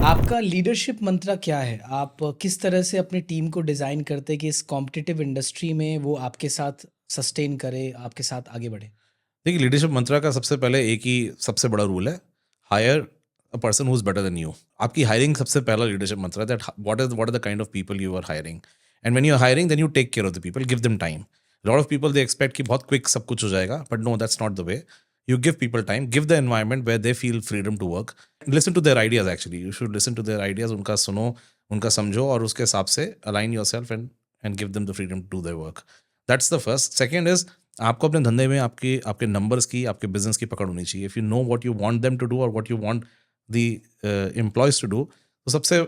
आपका लीडरशिप मंत्र क्या है? आप किस तरह से अपनी टीम को डिज़ाइन करते हैं कि इस कॉम्पिटिटिव इंडस्ट्री में वो आपके साथ सस्टेन करे, आपके साथ आगे बढ़े? देखिए, लीडरशिप मंत्रा का सबसे पहले एक ही सबसे बड़ा रूल है, hire a person who is better than you. आपकी हायरिंग सबसे पहला लीडरशिप मंत्र है that what are the kind of people you are hiring, and when you are hiring then you take care of the people, give them time. Lot of people they expect कि बहुत quick सब कुछ हो जाएगा, but no, that's not the way. You give people time, give the environment where they feel freedom to work, listen to their ideas actually, you should listen to their ideas, उनका सुनो, उनका समझो और उसके हिसाब से align yourself and give them the freedom to do their work. That's the first. Second is आपको अपने धंधे में आपके आपके नंबर्स की, आपके बिजनेस की पकड़ होनी चाहिए। If you know what you want them to do और what you want the employees to do, तो सबसे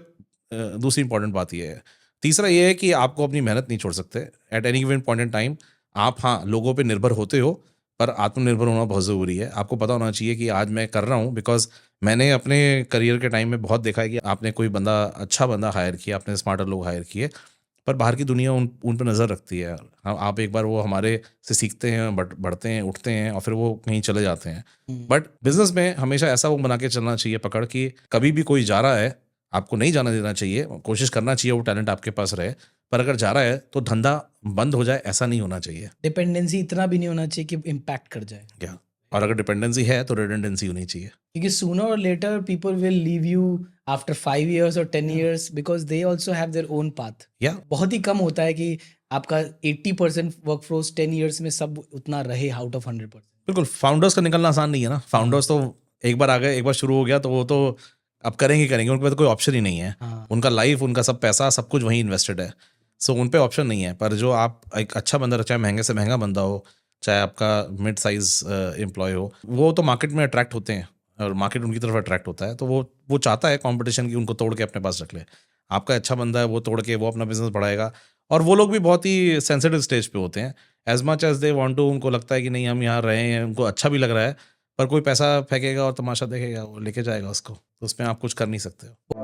दूसरी इंपॉर्टेंट बात ये है। तीसरा ये है कि आपको अपनी मेहनत नहीं छोड़ सकते। At any given point in time आप, हाँ, लोगों पे निर्भर होते हो, पर आत्मनिर्भर होना बहुत ज़रूरी है। आपको पता होना चाहिए कि आज मैं कर रहा हूँ बिकॉज़ मैंने अपने करियर के टाइम में बहुत देखा है कि आपने कोई बंदा, अच्छा बंदा हायर किया, आपने स्मार्टर लोग हायर किए, पर बाहर की दुनिया उन पे नज़र रखती है। आप एक बार वो हमारे से सीखते हैं, बढ़ते हैं, उठते हैं और फिर वो कहीं चले जाते हैं। हुँ। बट बिज़नेस में हमेशा ऐसा वो बना के चलना चाहिए पकड़ कि कभी भी कोई जा रहा है, आपको नहीं जाने देना चाहिए, कोशिश करना चाहिए वो टैलेंट आपके पास रहे, पर अगर जा रहा है तो धंधा बंद हो जाए, ऐसा नहीं होना चाहिए। डिपेंडेंसी इतना भी नहीं होना चाहिए कि इम्पैक्ट कर जाए। क्या, और अगर डिपेंडेंसी है तो रिडंडेंसी होनी चाहिए। क्योंकि सूनर और later people will leave you after 5 years और 10 years because they also have their own path. या बहुत ही कम होता है कि आपका 80% वर्कफ़ोर्स 10 इयर्स में सब उतना रहे आउट ऑफ 100%। बिल्कुल, फाउंडर्स का निकलना आसान नहीं है ना। हाँ, फाउंडर्स तो एक बार आ गए, एक बार शुरू हो गया तो वो तो अब करेंगे ही करेंगे, उनके पास तो कोई ऑप्शन ही नहीं है। हाँ। उनका लाइफ, उनका सब पैसा, सब कुछ वहीं इन्वेस्टेड है। सो उन पे ऑप्शन नहीं है। पर जो आप एक अच्छा बंदा, चाहे महँगे से महँगा बंदा हो, चाहे आपका मिड साइज़ एम्प्लॉयी हो, वो तो मार्केट में अट्रैक्ट होते हैं और मार्केट उनकी तरफ अट्रैक्ट होता है। तो वो चाहता है कॉम्पिटिशन की उनको तोड़ के अपने पास रख ले। आपका अच्छा बंदा है, वो तोड़ के वो अपना बिज़नेस बढ़ाएगा, और वो लोग भी बहुत ही सेंसिटिव स्टेज पे होते हैं। As much as they want to, उनको लगता है कि नहीं, हम यहाँ रहे हैं, उनको अच्छा भी लग रहा है, पर कोई पैसा फेंकेगा और तमाशा देखेगा, वो लेके जाएगा उसको, तो उसमें आप कुछ कर नहीं सकते हो।